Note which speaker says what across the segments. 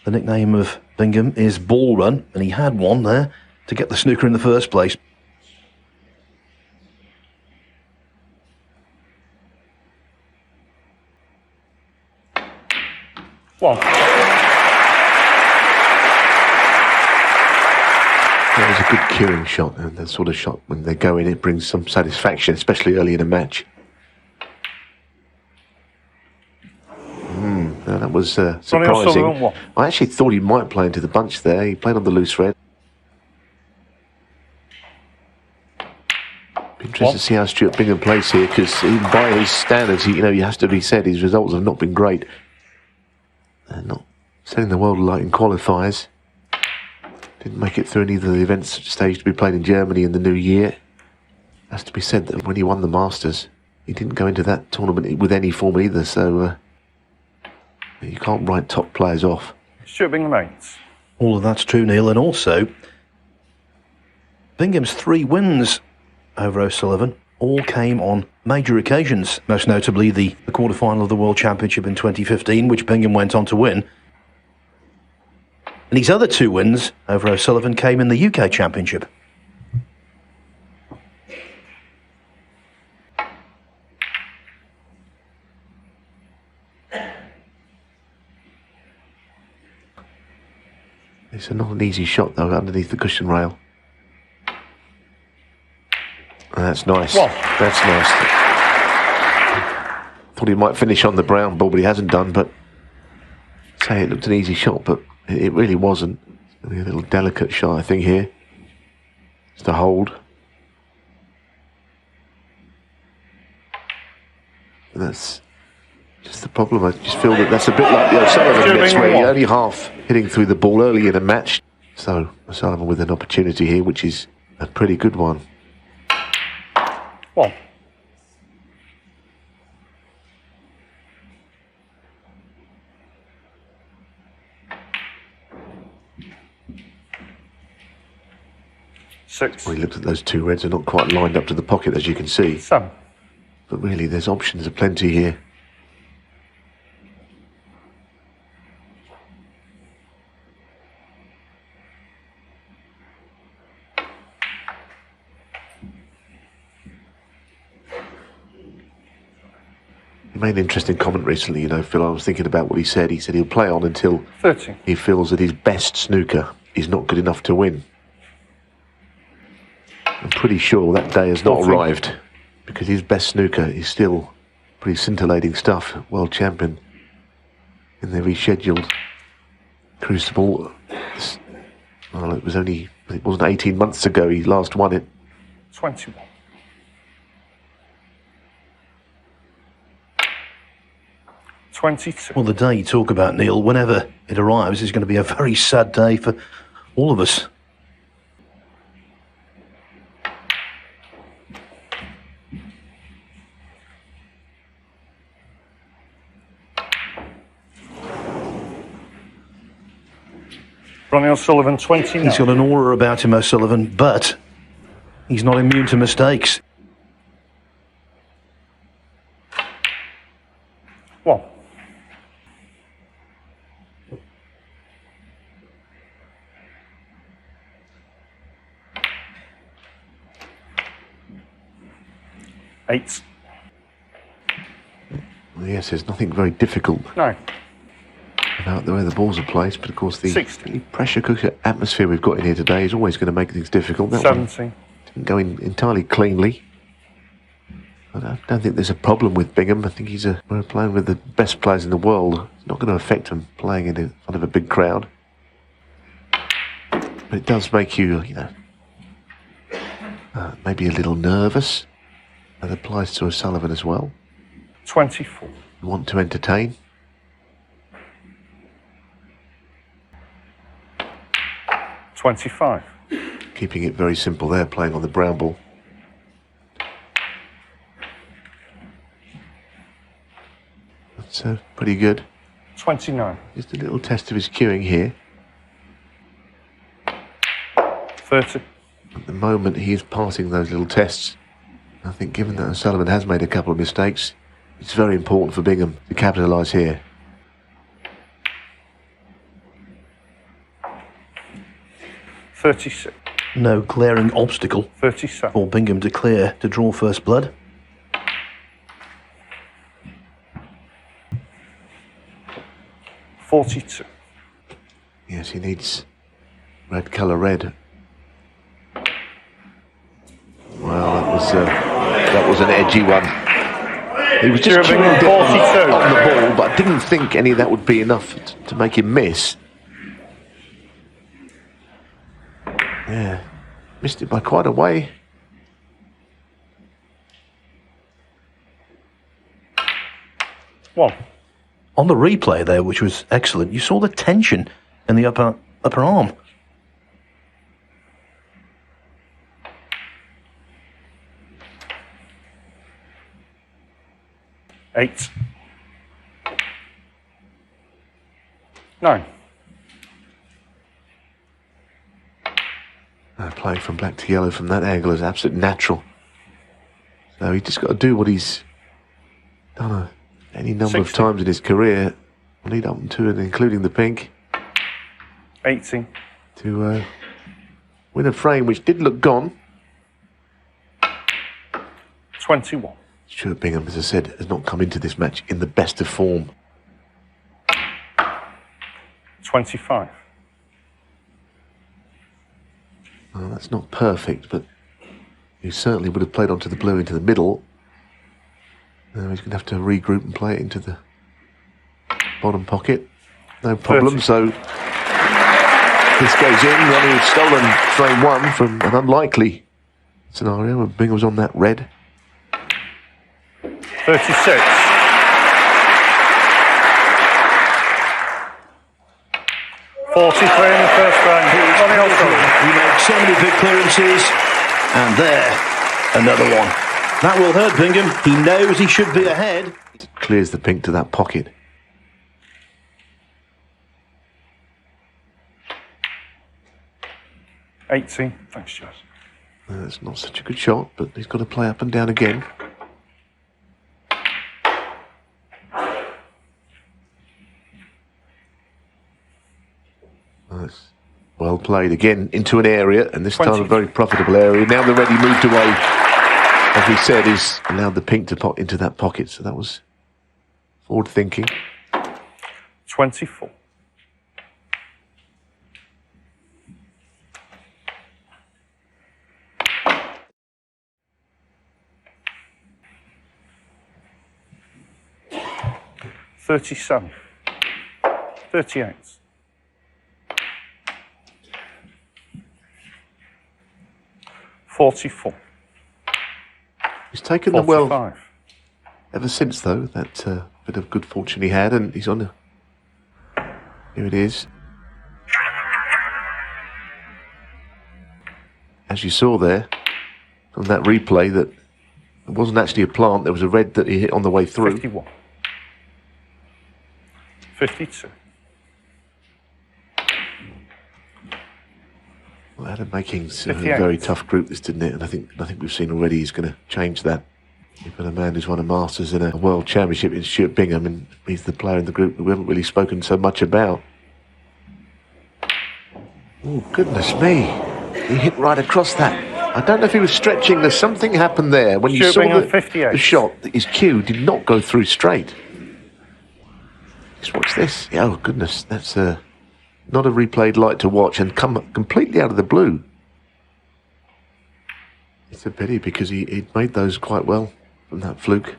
Speaker 1: The nickname of Bingham is Ball Run, and he had one there to get the snooker in the first place.
Speaker 2: One.
Speaker 3: That was a good curing shot, and that sort of shot, when they go in, it brings some satisfaction, especially early in a match. No, that was surprising. I actually thought he might play into the bunch there. He played on the loose red. Be interested to see how Stuart Bingham plays here, because even by his standards, he has to be said, his results have not been great. They're not setting the world alight in qualifiers. Didn't make it through any of the events stage to be played in Germany in the new year. Has to be said that when he won the Masters, he didn't go into that tournament with any form either, so you can't write top players off.
Speaker 2: Stuart Bingham 8.
Speaker 1: All of that's true, Neil, and also Bingham's 3 wins over O'Sullivan all came on major occasions, most notably the quarter-final of the World Championship in 2015, which Bingham went on to win. And his other 2 wins over O'Sullivan came in the UK Championship.
Speaker 3: It's not an easy shot, though, underneath the cushion rail. That's nice. Whoa. That's nice. Thought he might finish on the brown ball, but he hasn't done. But say it looked an easy shot, but it really wasn't. A little delicate shot, I think, here. Just a hold. And that's just the problem. I just feel that that's a bit like the O'Sullivan miss, where you're only half hitting through the ball early in a match. So O'Sullivan with an opportunity here, which is a pretty good one.
Speaker 2: One. Six.
Speaker 3: Well, he looked at those 2 reds, are not quite lined up to the pocket, as you can see.
Speaker 2: 7.
Speaker 3: But really, there's options aplenty here. He made an interesting comment recently, Phil. I was thinking about what he said. He said he'll play on until
Speaker 2: 30.
Speaker 3: He feels that his best snooker is not good enough to win. I'm pretty sure that day has not arrived, because his best snooker is still pretty scintillating stuff. World champion in the rescheduled Crucible. Well, it wasn't 18 months ago he last won it.
Speaker 2: 21.
Speaker 1: Well, the day you talk about, Neil, whenever it arrives, is going to be a very sad day for all of us.
Speaker 2: Ronnie O'Sullivan, 29.
Speaker 1: He's got an aura about him, O'Sullivan, but he's not immune to mistakes.
Speaker 2: One. Eight.
Speaker 3: Well, yes, there's nothing very difficult.
Speaker 2: No.
Speaker 3: About the way the balls are placed, but of course the
Speaker 2: 60.
Speaker 3: pressure cooker atmosphere we've got in here today is always going to make things difficult. That
Speaker 2: 70.
Speaker 3: one didn't go in entirely cleanly. I don't think there's a problem with Bingham. I think we're playing with the best players in the world. It's not going to affect him playing in front of a big crowd. But it does make you, maybe a little nervous. That applies to O'Sullivan as well.
Speaker 2: 24.
Speaker 3: You want to entertain.
Speaker 2: 25.
Speaker 3: Keeping it very simple there, playing on the brown ball. That's pretty good.
Speaker 2: 29.
Speaker 3: Just a little test of his cueing here.
Speaker 2: 30.
Speaker 3: At the moment, he is passing those little tests. I think given that O'Sullivan has made a couple of mistakes, it's very important for Bingham to capitalise here.
Speaker 2: 36.
Speaker 1: No glaring obstacle
Speaker 2: 37.
Speaker 1: for Bingham to clear to draw first blood.
Speaker 2: 42.
Speaker 3: Yes, he needs red colour red. Well, that was an edgy one. He was just
Speaker 2: Bingham,
Speaker 3: trying to get
Speaker 2: 42.
Speaker 3: on the ball, but I didn't think any of that would be enough to make him miss. Yeah, missed it by quite a way.
Speaker 2: One.
Speaker 1: On the replay there, which was excellent, you saw the tension in the upper arm.
Speaker 2: Eight. 9.
Speaker 3: Playing from black to yellow from that angle is absolutely natural. So he just got to do what he's done any number
Speaker 2: 60.
Speaker 3: of times in his career, lead up to and including the pink,
Speaker 2: 18.
Speaker 3: to win a frame which did look gone.
Speaker 2: 21.
Speaker 3: Stuart Bingham, as I said, has not come into this match in the best of form.
Speaker 2: 25.
Speaker 3: Well, that's not perfect, but he certainly would have played onto the blue into the middle. Now he's going to have to regroup and play it into the bottom pocket. No problem.
Speaker 2: 30.
Speaker 3: So this goes in. Ronnie had stolen frame one from an unlikely scenario when Bingham was on that red.
Speaker 2: 36. $43 in the first frame. Ronnie also.
Speaker 1: He made so many big clearances, and there, another one. That will hurt Bingham. He knows he should be ahead.
Speaker 3: Clears the pink to that pocket.
Speaker 2: $18. Thanks, Jess.
Speaker 3: That's not such a good shot, but he's got to play up and down again. That's well played again into an area, and this
Speaker 2: 20.
Speaker 3: time a very profitable area. Now the ready moved away, as we said, is allowed the pink to pop into that pocket. So that was forward thinking.
Speaker 2: 24. $37. 38. $44.
Speaker 3: He's taken them well
Speaker 2: 45.
Speaker 3: ever since, though. That bit of good fortune he had, and he's on a... Here it is. As you saw there, from that replay, that it wasn't actually a plant, there was a red that he hit on the way through.
Speaker 2: 51. 52.
Speaker 3: Well, Adam Making's a
Speaker 2: 58.
Speaker 3: very tough group, this, didn't it? And I think we've seen already he's going to change that. You've got a man who's won a Masters and a World Championship in Stuart Bingham, and he's the player in the group that we haven't really spoken so much about. Oh, goodness me. He hit right across that. I don't know if he was stretching. There's something happened there. When you
Speaker 2: Stuart
Speaker 3: saw
Speaker 2: Bingham, 58.
Speaker 3: the shot, his cue did not go through straight. Just watch this. Oh, goodness. That's not a replayed light to watch and come completely out of the blue. It's a pity because he'd made those quite well from that fluke.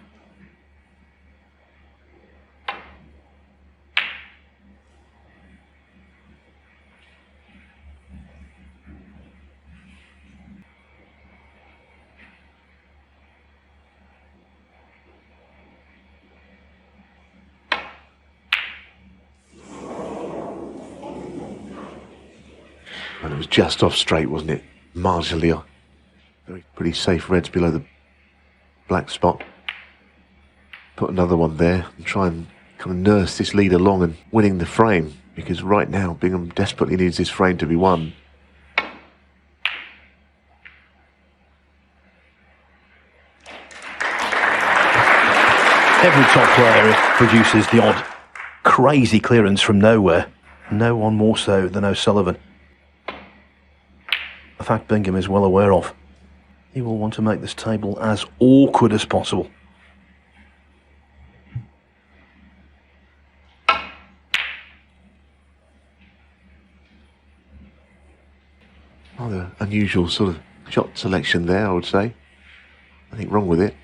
Speaker 3: And it was just off straight, wasn't it? Marginally off. Very pretty safe reds below the black spot. Put another one there and try and kind of nurse this lead along and winning the frame, because right now Bingham desperately needs this frame to be won.
Speaker 1: Every top player produces the odd crazy clearance from nowhere. No one more so than O'Sullivan. fact Bingham is well aware of. He will want to make this table as awkward as possible.
Speaker 3: Rather unusual sort of shot selection there, I would say. Nothing wrong with it.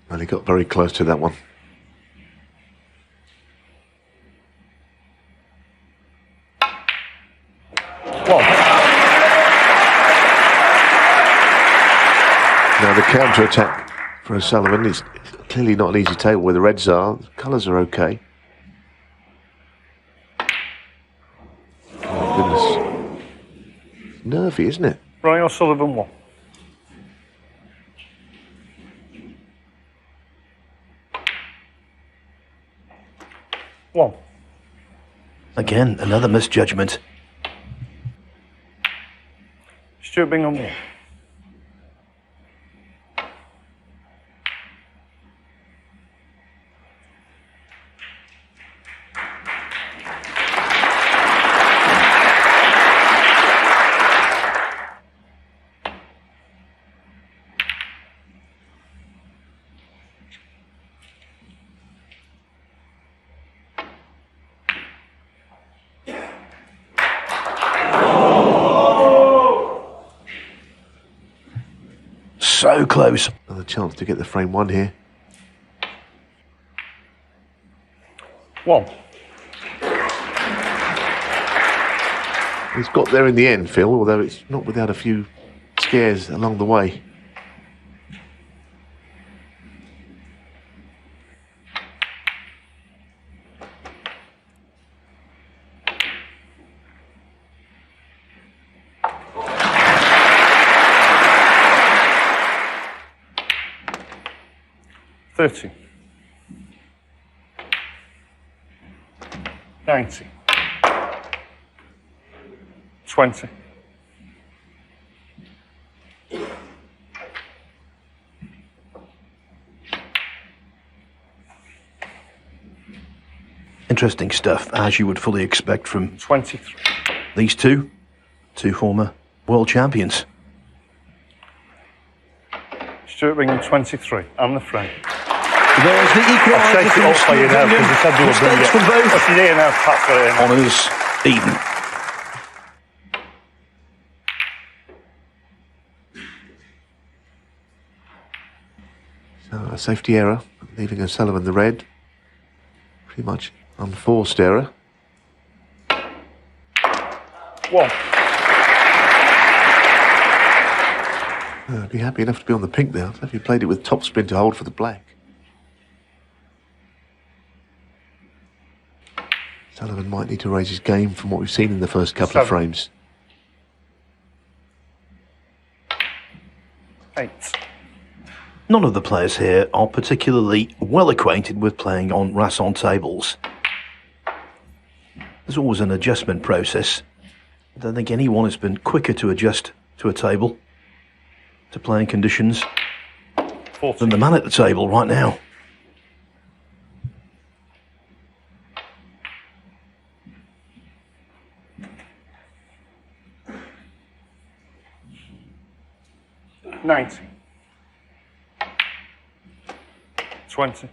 Speaker 3: And he got very close to that one. Now the counter-attack for O'Sullivan is clearly not an easy table where the reds are. The colours are okay. Oh my goodness. It's nervy, isn't it?
Speaker 2: Ronnie O'Sullivan 1. One.
Speaker 1: Again, another misjudgment.
Speaker 2: Stuart Bingham 1.
Speaker 1: So close.
Speaker 3: Another chance to get the frame one here.
Speaker 2: 1.
Speaker 3: He's got there in the end, Phil, although it's not without a few scares along the way.
Speaker 2: $30. 90. 20.
Speaker 1: Interesting stuff, as you would fully expect from
Speaker 2: 23.
Speaker 1: these two former world champions.
Speaker 2: Stuart Bingham 23. I'm the frame.
Speaker 1: There's the
Speaker 2: I'll
Speaker 1: equaliser
Speaker 2: shake it
Speaker 1: from
Speaker 2: up for you
Speaker 1: Stuart
Speaker 2: now because
Speaker 1: Bingham.
Speaker 2: they said they were brilliant.
Speaker 1: Mistakes from both.
Speaker 2: What's his ear now? Pat's got it in.
Speaker 1: Honours even.
Speaker 3: So a safety error, leaving O'Sullivan the red. Pretty much unforced error.
Speaker 2: 1.
Speaker 3: I'd be happy enough to be on the pink there. So if you played it with topspin to hold for the black. Sullivan might need to raise his game from what we've seen in the first couple of
Speaker 2: 7.
Speaker 3: frames.
Speaker 2: 8.
Speaker 1: None of the players here are particularly well acquainted with playing on Rasson tables. There's always an adjustment process. I don't think anyone has been quicker to adjust to a table, to playing conditions,
Speaker 2: 40.
Speaker 1: than the man at the table right now.
Speaker 2: $90. 20.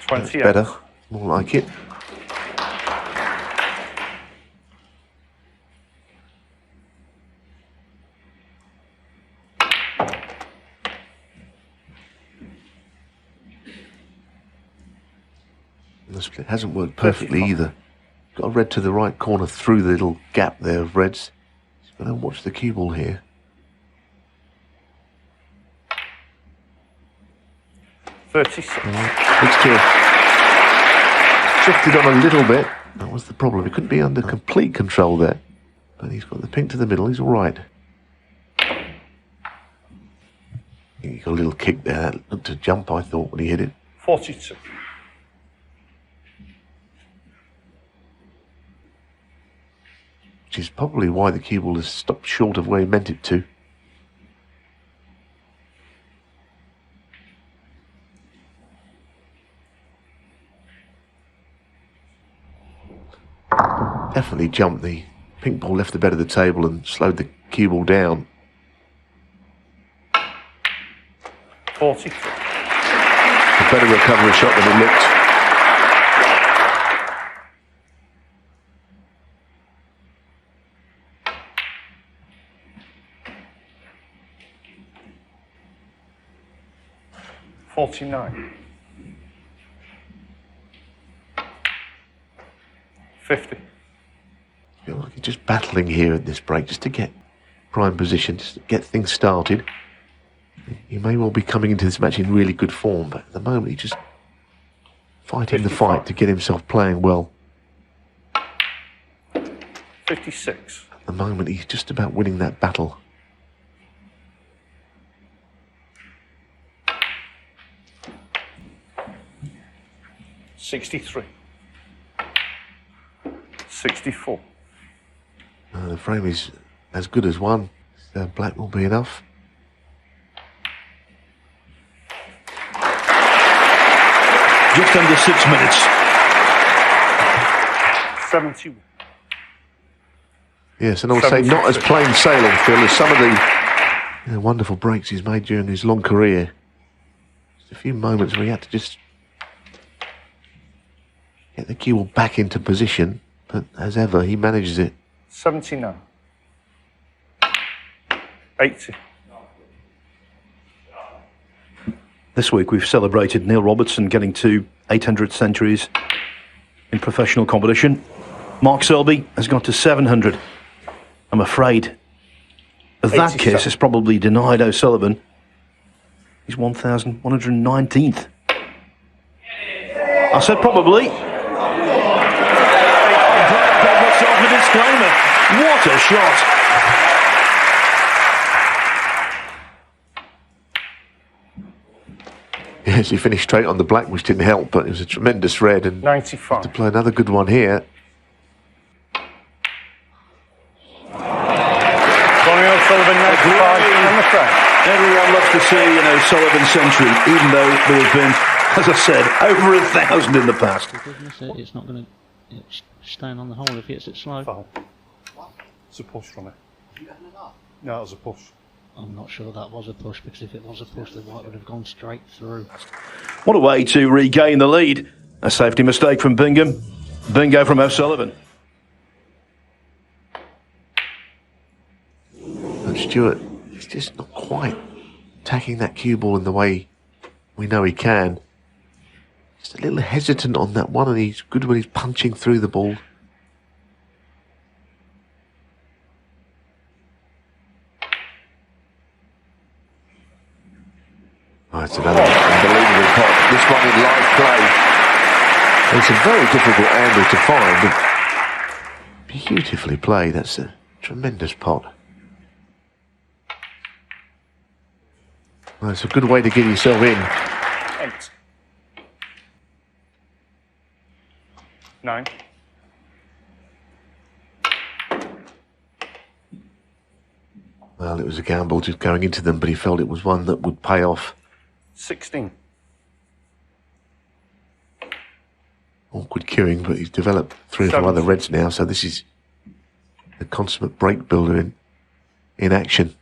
Speaker 2: 28.
Speaker 3: Better, more like it. The split hasn't worked perfectly
Speaker 2: 35.
Speaker 3: either. Got a red to the right corner through the little gap there of reds. He's going to watch the cue ball here.
Speaker 2: 36.
Speaker 3: Looks to have shifted on a little bit. That was the problem. He couldn't be under complete control there. But he's got the pink to the middle. He's all right. He got a little kick there. That looked to jump, I thought, when he hit it.
Speaker 2: 42.
Speaker 3: which is probably why the cue ball has stopped short of where he meant it to. Definitely jumped. The pink ball left the bed of the table and slowed the cue ball down.
Speaker 2: 40.
Speaker 3: A better recovery shot than it looked.
Speaker 2: $49. 50.
Speaker 3: I feel like he's just battling here at this break just to get prime position, just to get things started. He may well be coming into this match in really good form, but at the moment he's just fighting
Speaker 2: 55.
Speaker 3: the fight to get himself playing well.
Speaker 2: 56.
Speaker 3: At the moment he's just about winning that battle.
Speaker 2: $63. 64.
Speaker 3: The frame is as good as one. Black will be enough.
Speaker 1: Just under 6 minutes.
Speaker 2: 71.
Speaker 3: Yes, and I would say not as plain sailing, Phil, as some of the wonderful breaks he's made during his long career. Just a few moments where he had to just get the cue ball back into position, but as ever, he manages it.
Speaker 2: 79. 80.
Speaker 1: This week we've celebrated Neil Robertson getting to 800 centuries in professional competition. Mark Selby has got to 700. I'm afraid of that kiss has probably denied O'Sullivan. He's 1,119th. I said probably. The disclaimer. What a shot.
Speaker 3: Yes, he finished straight on the black, which didn't help, but it was a tremendous red. And
Speaker 2: 95.
Speaker 3: to play another good one here.
Speaker 2: Ronnie O'Sullivan, 95 on the front.
Speaker 1: Everyone loves to see an O'Sullivan century, even though there have been, as I said, over 1,000 in the past.
Speaker 4: It's not going to stand on the hole if he hits it slow.
Speaker 2: Foul. It's a push from it. No, it was a push.
Speaker 4: I'm not sure that was a push, because if it was a push, the white would have gone straight through.
Speaker 1: What a way to regain the lead. A safety mistake from Bingham. Bingo from O'Sullivan.
Speaker 3: But Stuart is just not quite attacking that cue ball in the way we know he can. Just a little hesitant on that one, and he's good when he's punching through the ball. Oh, it's another unbelievable pot. This one in live play. It's a very difficult angle to find, but beautifully played. That's a tremendous pot. Well, it's a good way to get yourself in.
Speaker 2: 8. 9.
Speaker 3: Well, it was a gamble just going into them, but he felt it was one that would pay off.
Speaker 2: 16.
Speaker 3: Awkward queuing, but he's developed 3 or 4 other reds now, so this is the consummate break builder in action.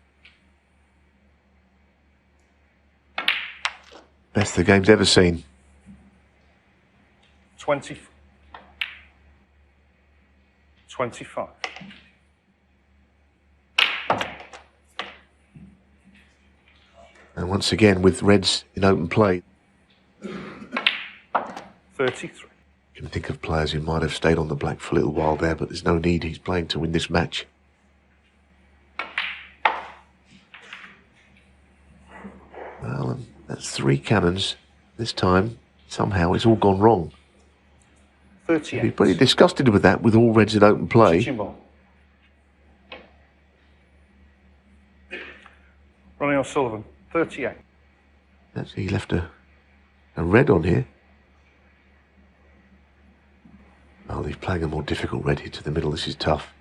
Speaker 3: Best the game's ever seen.
Speaker 2: 20. 25.
Speaker 3: And once again, with reds in open play.
Speaker 2: 33.
Speaker 3: You can think of players who might have stayed on the black for a little while there, but there's no need. He's playing to win this match. Well, that's 3 cannons. This time, somehow, it's all gone wrong.
Speaker 2: 38.
Speaker 3: He'd be pretty disgusted with that, with all reds in open play.
Speaker 2: Teaching ball. Ronnie O'Sullivan, 38.
Speaker 3: Actually, he left a red on here. Oh, he's playing a more difficult red here to the middle. This is tough.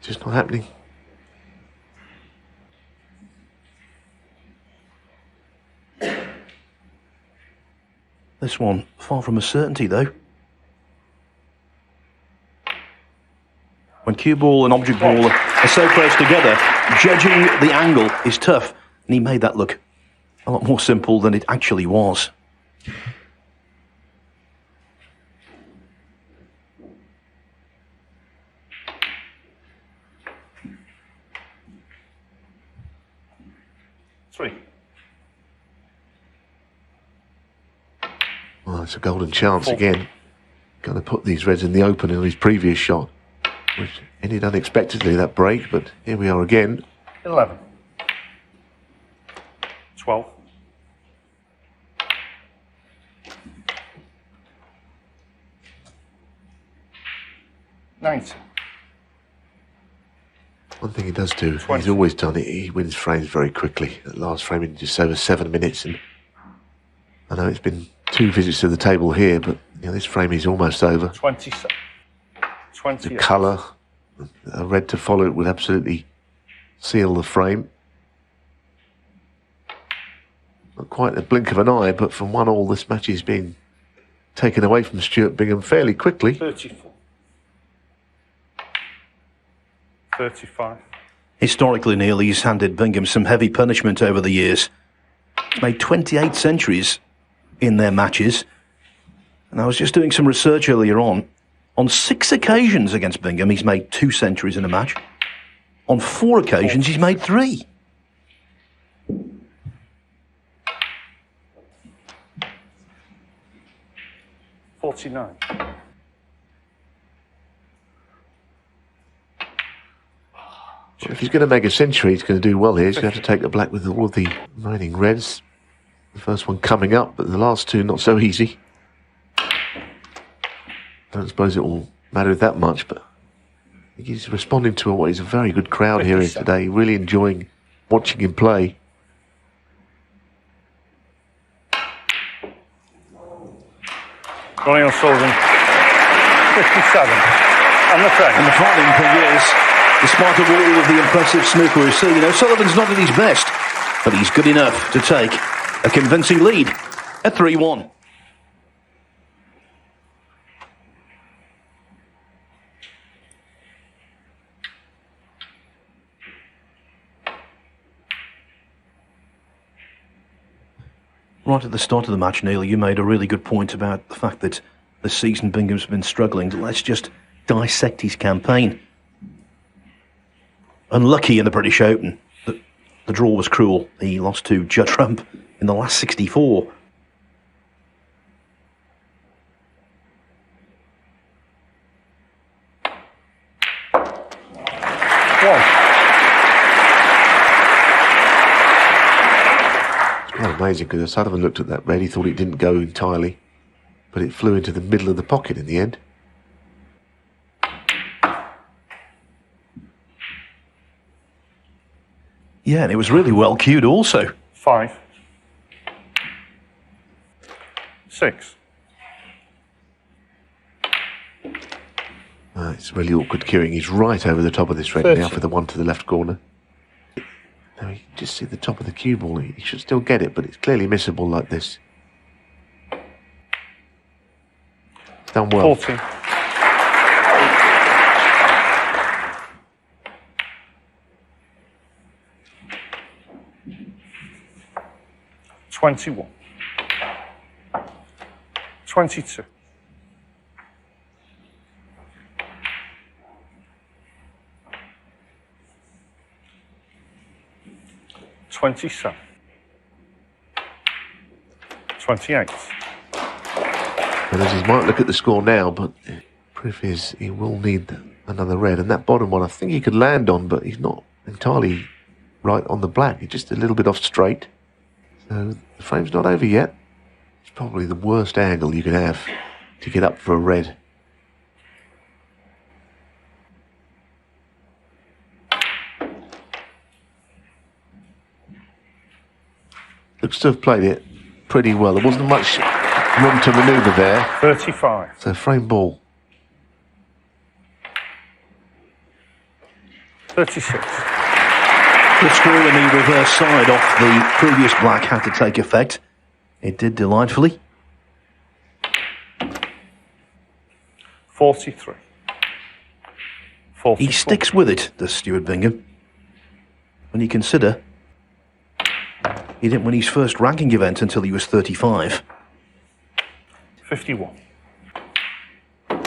Speaker 3: Just not happening.
Speaker 1: This one, far from a certainty though. When cue ball and object ball are so close together, judging the angle is tough. And he made that look a lot more simple than it actually was.
Speaker 3: Well, it's a golden chance again. Going to put these reds in the open in his previous shot, which ended unexpectedly, that break, but here we are again.
Speaker 2: 11. 12. 19.
Speaker 3: One thing he does do,
Speaker 2: 20.
Speaker 3: he's always done it, he wins frames very quickly. That last frame in just over 7 minutes, and I know it's been 2 visits to the table here, but you know, this frame is almost over.
Speaker 2: 27. 28.
Speaker 3: The colour, a red to follow it would absolutely seal the frame. Not quite a blink of an eye, but from 1-1, this match is being taken away from Stuart Bingham fairly quickly.
Speaker 2: 34. 35.
Speaker 1: Historically, Neil, he's handed Bingham some heavy punishment over the years. He's made 28 centuries in their matches. And I was just doing some research earlier on. On 6 occasions against Bingham, he's made 2 centuries in a match. On 4 occasions, he's made 3.
Speaker 2: $49.
Speaker 3: So if he's going to make a century, he's going to do well here. He's going to have to take the black with all of the remaining reds. The first one coming up, but the last 2 not so easy. Don't suppose it will matter that much, but I think he's responding to what is a very good crowd here today. Really enjoying watching him play.
Speaker 2: Ronnie O'Sullivan, 57. And the frame.
Speaker 1: And the frightening thing is, despite of all of the impressive snooker we've seen, O'Sullivan's not at his best, but he's good enough to take a convincing lead at 3-1. Right at the start of the match, Neil, you made a really good point about the fact that this season Bingham's been struggling. Let's just dissect his campaign. Unlucky in the British Open. The draw was cruel. He lost to Judd Trump in the last 64.
Speaker 3: Well, amazing, because Sullivan looked at that red, he thought it didn't go entirely, but it flew into the middle of the pocket in the end.
Speaker 1: Yeah, and it was really well cued also.
Speaker 2: 5. 6.
Speaker 3: It's really awkward queuing. He's right over the top of this red
Speaker 2: 30.
Speaker 3: now for the one to the left corner. Now you can just see the top of the cue ball. He should still get it, but it's clearly missable like this. Done well.
Speaker 2: 40. 21. 22. 27. 28.
Speaker 3: And as he might look at the score now, but the proof is he will need another red. And that bottom one, I think he could land on, but he's not entirely right on the black. He's just a little bit off straight. So the frame's not over yet. It's probably the worst angle you can have to get up for a red. Looks to have played it pretty well. There wasn't much room to manoeuvre there.
Speaker 2: 35.
Speaker 3: So frame ball.
Speaker 2: 36.
Speaker 1: The screw in the reverse side off the previous black had to take effect. It did delightfully.
Speaker 2: 43. 44.
Speaker 1: He sticks with it, does Stuart Bingham. When you consider he didn't win his first ranking event until he was 35.
Speaker 2: 51.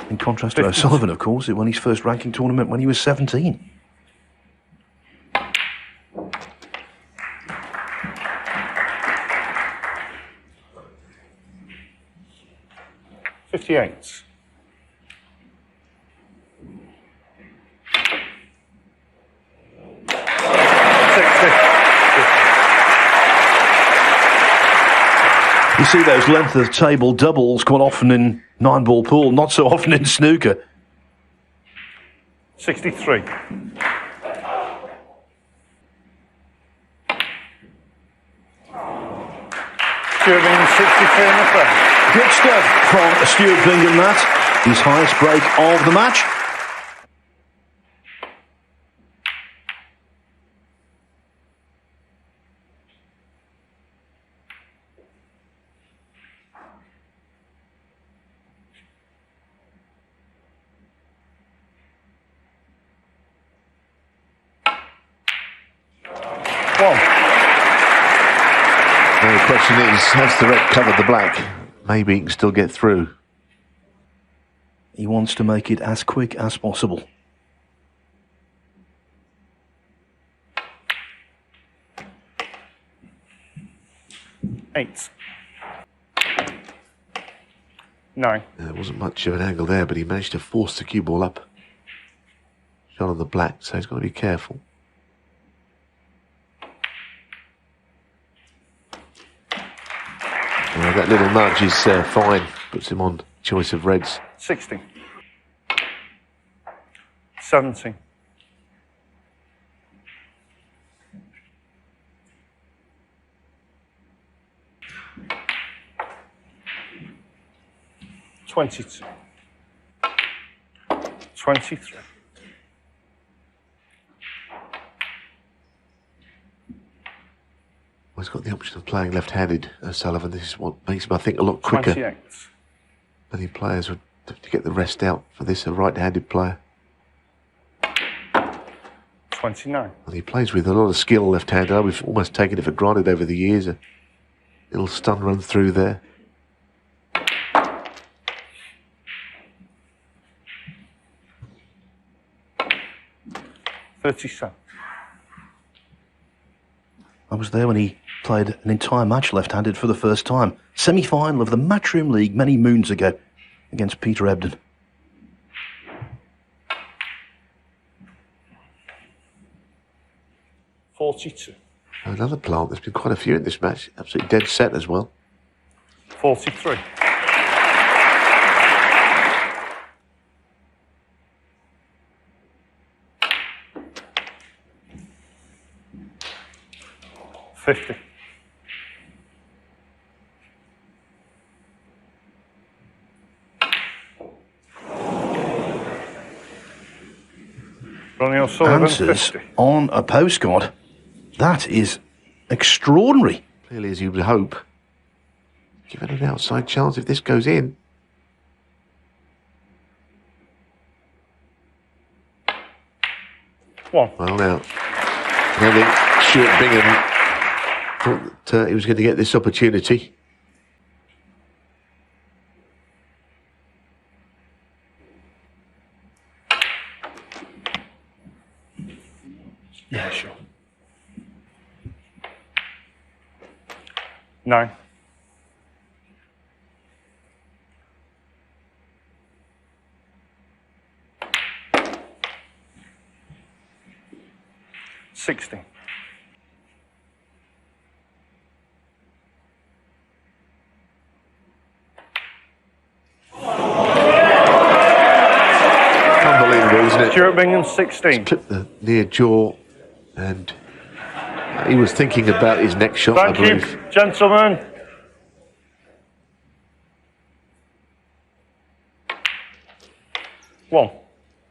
Speaker 1: In contrast to
Speaker 2: 52.
Speaker 1: O'Sullivan, of course, who won his first ranking tournament when he was 17.
Speaker 2: 58.
Speaker 1: You see those length of table doubles quite often in 9-ball pool, not so often in snooker.
Speaker 2: 63. Stuart Bingham 63 in the front.
Speaker 1: Good stuff from Stuart Bingham, that. His highest break of the match.
Speaker 3: The question is, has the red covered the black? Maybe he can still get through.
Speaker 1: He wants to make it as quick as possible.
Speaker 2: Eight. 9.
Speaker 3: There wasn't much of an angle there, but he managed to force the cue ball up. Shot on the black, so he's got to be careful. That little nudge is fine. Puts him on choice of reds.
Speaker 2: 60. 70. 22. 23.
Speaker 3: Well, he's got the option of playing left-handed, Sullivan. This is what makes him, I think, a lot quicker.
Speaker 2: 28.
Speaker 3: Many players would have to get the rest out for this, a right-handed player.
Speaker 2: 29.
Speaker 3: And he plays with a lot of skill left-handed. We've almost taken it for granted over the years. A little stun run through there.
Speaker 2: 37.
Speaker 1: I was there when he played an entire match left-handed for the first time. Semi-final of the Matchroom League many moons ago against Peter Ebden.
Speaker 3: Another plant. There's been quite a few in this match. Absolutely dead set as well.
Speaker 2: 43. 50. Ronnie O'Sullivan,
Speaker 1: Answers
Speaker 2: 50.
Speaker 1: on a postcard. That is extraordinary.
Speaker 3: Clearly, as you would hope. Given an outside chance if this goes in.
Speaker 2: One.
Speaker 3: Well, now, I think Stuart Bingham thought that he was going to get this opportunity.
Speaker 2: Yeah, sure. 9. 60.
Speaker 3: 'Isn't it?
Speaker 2: Stuart Bingham, 16.
Speaker 3: Clipped the near jaw, and he was thinking about his next shot,
Speaker 2: Thank
Speaker 3: I believe.
Speaker 2: you, gentlemen. One.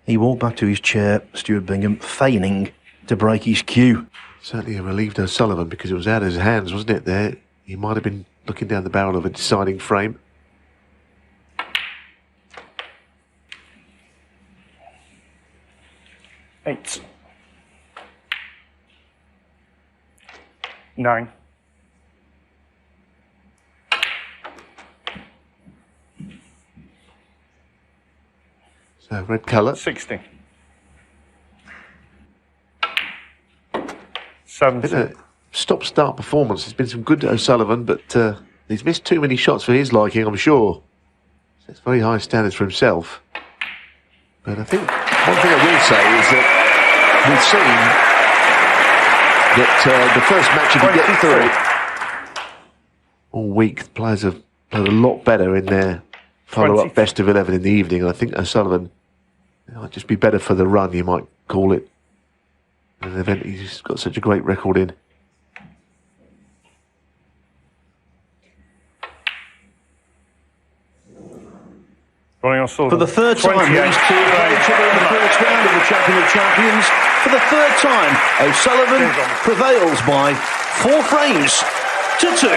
Speaker 1: He walked back to his chair, Stuart Bingham, feigning to break his cue.
Speaker 3: Certainly relieved O'Sullivan because it was out of his hands, wasn't it, there? He might have been looking down the barrel of a deciding frame.
Speaker 2: Eight. 9.
Speaker 3: So red colour.
Speaker 2: 60.
Speaker 3: Been
Speaker 2: 70.
Speaker 3: a stop-start performance. There's been some good O'Sullivan, but he's missed too many shots for his liking, I'm sure. So it's very high standards for himself. But I think one thing I will say is that we've seen that the first match, if you get through all week, the players have played a lot better in their follow-up
Speaker 2: 20.
Speaker 3: best of 11 in the evening. And I think O'Sullivan might just be better for the run, you might call it. In an event he's got such a great record in.
Speaker 2: Ronnie O'Sullivan.
Speaker 1: For the third time,
Speaker 2: 28.
Speaker 1: these two play each other in the first round of the Champion of Champions. For the third time, O'Sullivan prevails by 4 frames to 2.